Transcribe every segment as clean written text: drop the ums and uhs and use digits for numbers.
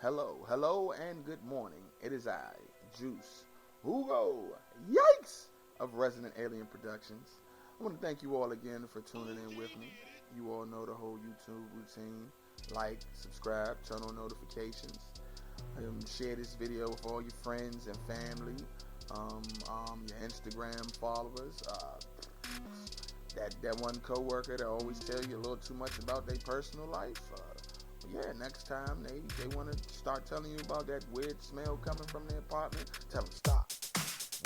Hello, and good morning. It is I, Juice, Hugo, Yikes, of Resident Alien Productions. I want to thank you all again for tuning in with me. You all know the whole YouTube routine. Like, subscribe, turn on notifications. Share this video with all your friends and family, your Instagram followers. That one coworker that always tell you a little too much about their personal life. Next time they want to start telling you about that weird smell coming from their apartment, tell them stop.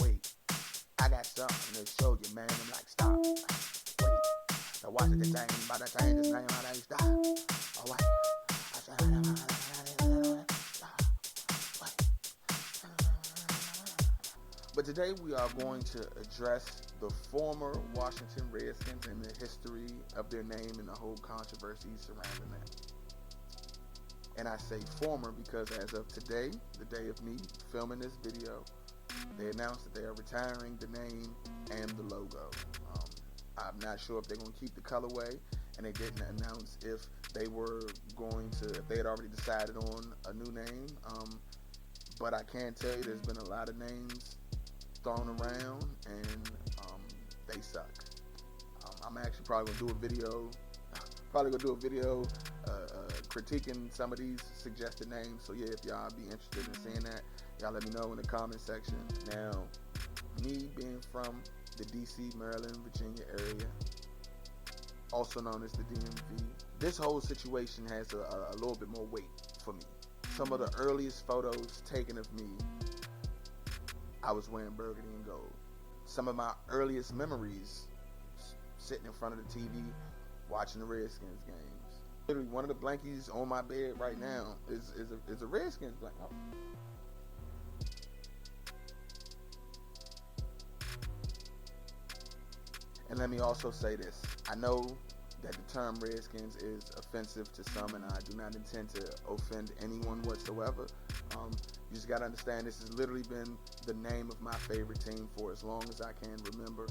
Wait, I got something to show you, man. I'm like, stop. Wait, now watch the thing about that change his name. I stop. Oh wait. But today we are going to address the former Washington Redskins and the history of their name and the whole controversy surrounding that. And I say former because as of today, the day of me filming this video, they announced that they are retiring the name and the logo. I'm not sure if they're going to keep the colorway, and they didn't announce if they had already decided on a new name. But I can tell you there's been a lot of names thrown around, and they suck. I'm actually probably going to do a video critiquing some of these suggested names. So yeah, if y'all be interested in seeing that, y'all let me know in the comment section. Now, me being from the DC, Maryland, Virginia area, also known as the DMV, this whole situation has a little bit more weight for me. Some of the earliest photos taken of me, I was wearing burgundy and gold. Some of my earliest memories sitting in front of the TV watching the Redskins games. Literally, one of the blankies on my bed right now is a Redskins blanket. Oh. And let me also say this. I know that the term Redskins is offensive to some, and I do not intend to offend anyone whatsoever. You just got to understand this has literally been the name of my favorite team for as long as I can remember.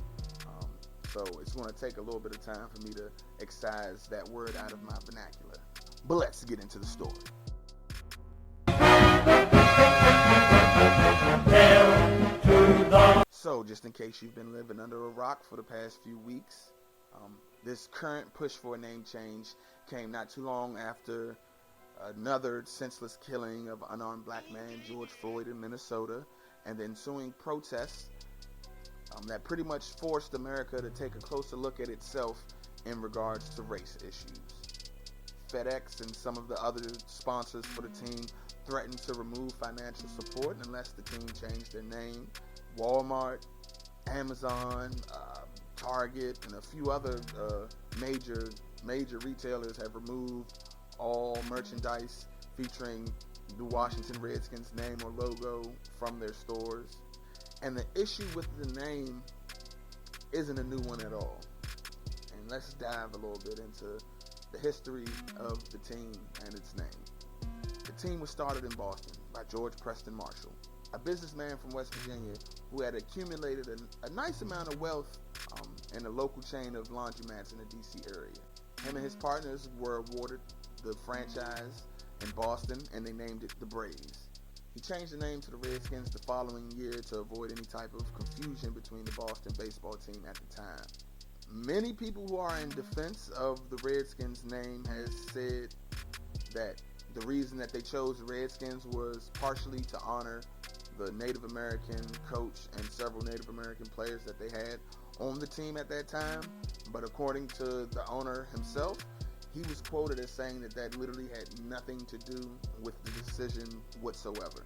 So it's going to take a little bit of time for me to excise that word out of my vernacular. But let's get into the story. So just in case you've been living under a rock for the past few weeks, this current push for a name change came not too long after another senseless killing of unarmed black man, George Floyd, in Minnesota, and the ensuing protests that pretty much forced America to take a closer look at itself in regards to race issues. FedEx and some of the other sponsors for the team threatened to remove financial support unless the team changed their name. Walmart, Amazon, Target, and a few other major retailers have removed all merchandise featuring the Washington Redskins name or logo from their stores. And the issue with the name isn't a new one at all. And let's dive a little bit into the history of the team and its name. The team was started in Boston by George Preston Marshall, a businessman from West Virginia who had accumulated a nice amount of wealth in a local chain of laundromats in the DC area. Him and his partners were awarded the franchise in Boston, and they named it the Braves. He changed the name to the Redskins the following year to avoid any type of confusion between the Boston baseball team at the time. Many people who are in defense of the Redskins name has said that the reason that they chose the Redskins was partially to honor the Native American coach and several Native American players that they had on the team at that time. But according to the owner himself, he was quoted as saying that literally had nothing to do with the decision whatsoever.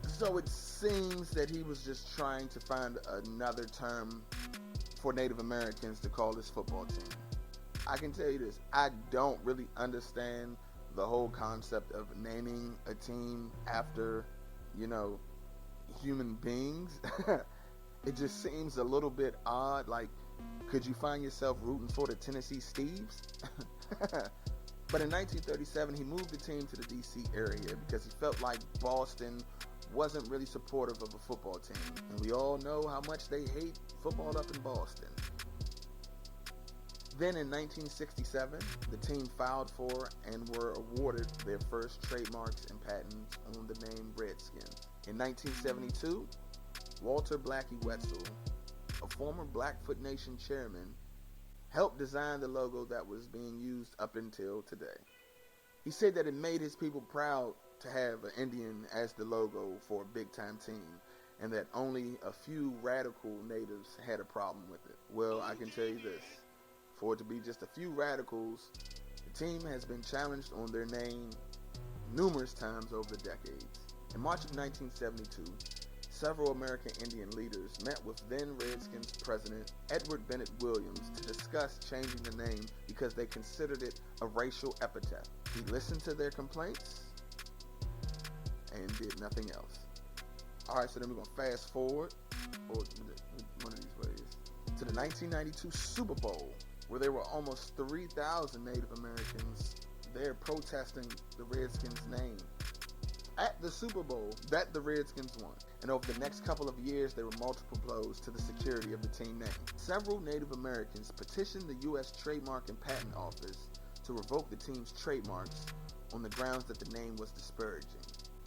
So it seems that he was just trying to find another term for Native Americans to call this football team. I can tell you this, I don't really understand the whole concept of naming a team after, human beings. It just seems a little bit odd. Like, could you find yourself rooting for the Tennessee Steves? But in 1937, he moved the team to the DC area because he felt like Boston wasn't really supportive of a football team. And we all know how much they hate football up in Boston. Then in 1967, the team filed for and were awarded their first trademarks and patents on the name Redskins. In 1972, Walter Blackie Wetzel, a former Blackfoot Nation chairman, helped design the logo that was being used up until today. He said that it made his people proud to have an Indian as the logo for a big-time team, and that only a few radical natives had a problem with it. Well, I can tell you this. For it to be just a few radicals, the team has been challenged on their name numerous times over the decades. In March of 1972, several American Indian leaders met with then Redskins president Edward Bennett Williams to discuss changing the name because they considered it a racial epithet. He listened to their complaints and did nothing else. Alright, so then we're going to fast forward, or one of these ways, to the 1992 Super Bowl, where there were almost 3,000 Native Americans there protesting the Redskins' name at the Super Bowl that the Redskins won. And over the next couple of years, there were multiple blows to the security of the team name. Several Native Americans petitioned the U.S. Trademark and Patent Office to revoke the team's trademarks on the grounds that the name was disparaging.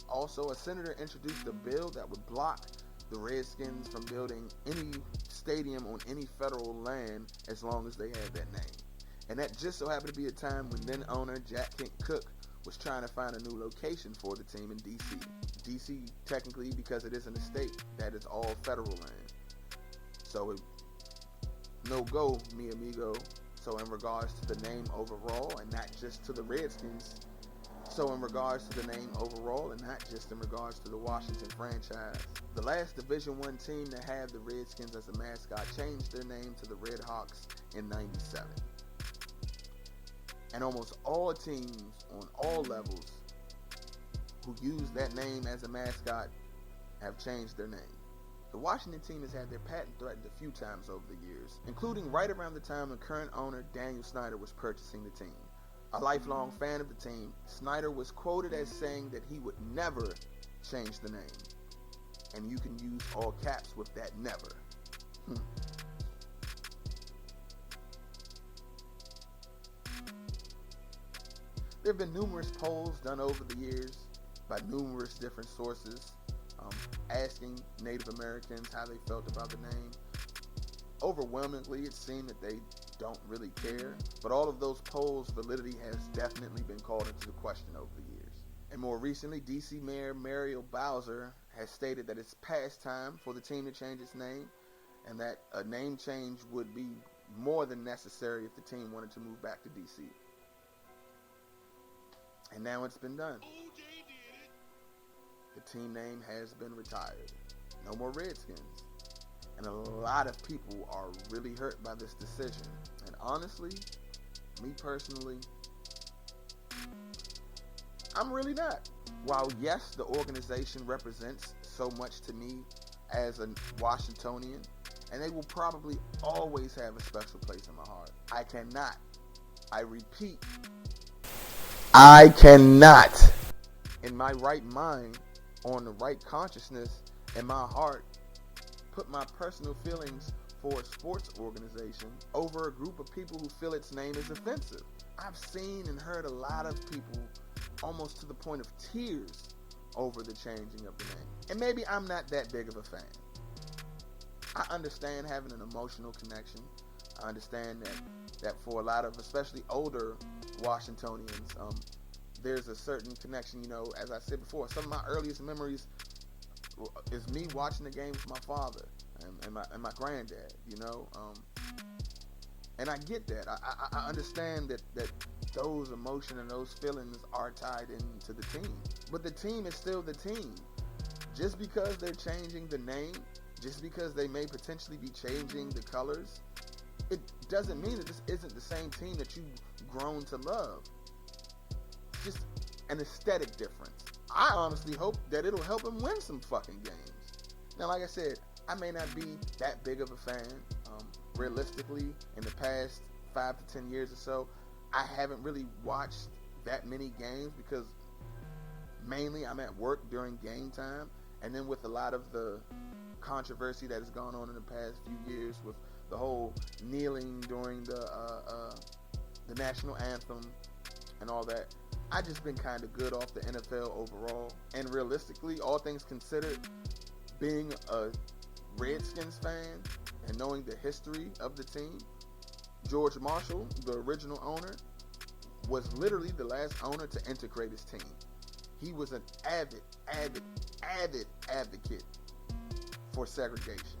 Also, a senator introduced a bill that would block the Redskins from building any stadium on any federal land as long as they had that name. And that just so happened to be a time when then owner Jack Kent Cooke was trying to find a new location for the team in D.C. D.C. technically, because it isn't a state, that is all federal land. So no go, mi amigo. So in regards to the name overall, and not just to the Redskins, so in regards to the name overall, and not just in regards to the Washington franchise, the last Division I team to have the Redskins as a mascot changed their name to the Red Hawks in '97. And almost all teams on all levels who use that name as a mascot have changed their name. The Washington team has had their patent threatened a few times over the years, including right around the time the current owner Daniel Snyder was purchasing the team. A lifelong fan of the team, Snyder was quoted as saying that he would never change the name. And you can use all caps with that never. There have been numerous polls done over the years by numerous different sources asking Native Americans how they felt about the name. Overwhelmingly, it seemed that they don't really care, but all of those polls' validity has definitely been called into question over the years. And more recently, DC Mayor Muriel Bowser has stated that it's past time for the team to change its name, and that a name change would be more than necessary if the team wanted to move back to DC. And now it's been done. The team name has been retired. No more Redskins. And a lot of people are really hurt by this decision. And honestly, me personally, I'm really not. While yes, the organization represents so much to me as a Washingtonian, and they will probably always have a special place in my heart, I cannot, I repeat, I cannot, in my right mind, on the right consciousness, in my heart, put my personal feelings for a sports organization over a group of people who feel its name is offensive. I've seen and heard a lot of people almost to the point of tears over the changing of the name. And maybe I'm not that big of a fan. I understand having an emotional connection. I understand that for a lot of, especially older Washingtonians, there's a certain connection, as I said before, some of my earliest memories is me watching the game with my father and my granddad, and I get that. I understand that those emotions and those feelings are tied into the team. But the team is still the team. Just because they're changing the name, just because they may potentially be changing the colors, it doesn't mean that this isn't the same team that you've grown to love. It's just an aesthetic difference. I honestly hope that it'll help them win some fucking games. Now, like I said, I may not be that big of a fan. Realistically, in the past 5 to 10 years or so, I haven't really watched that many games because mainly I'm at work during game time. And then with a lot of the controversy that has gone on in the past few years with the whole kneeling during the national anthem and all that. I just been kind of good off the NFL overall. And realistically, all things considered, being a Redskins fan and knowing the history of the team, George Marshall, the original owner, was literally the last owner to integrate his team. He was an avid advocate for segregation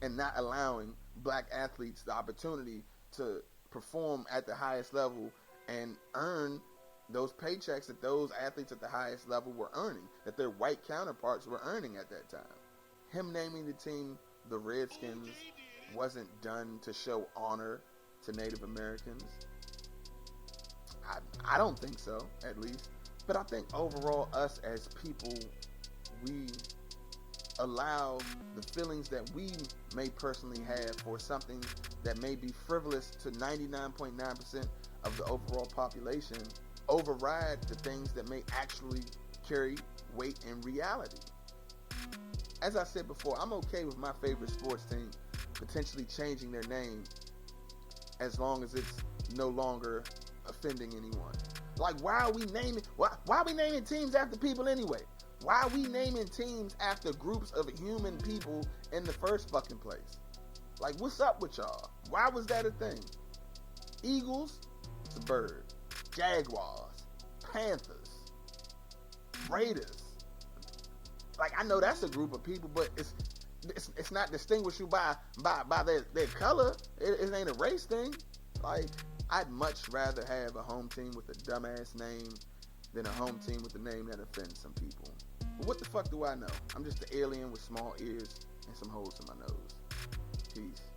and not allowing black athletes the opportunity to perform at the highest level and earn those paychecks that those athletes at the highest level were earning, that their white counterparts were earning at that time. Him naming the team the Redskins wasn't done to show honor to Native Americans. I don't think so, at least. But I think overall, us as people, we allow the feelings that we may personally have for something that may be frivolous to 99.9% of the overall population override the things that may actually carry weight in reality. As I said before, I'm okay with my favorite sports team potentially changing their name as long as it's no longer offending anyone. Like, why are we naming teams after people anyway? Why are we naming teams after groups of human people in the first fucking place? Like, what's up with y'all? Why was that a thing? Eagles, it's a bird. Jaguars, Panthers, Raiders. Like, I know that's a group of people, but it's not distinguishable by their color. It ain't a race thing. Like, I'd much rather have a home team with a dumbass name than a home team with a name that offends some people. But what the fuck do I know? I'm just an alien with small ears and some holes in my nose. Peace.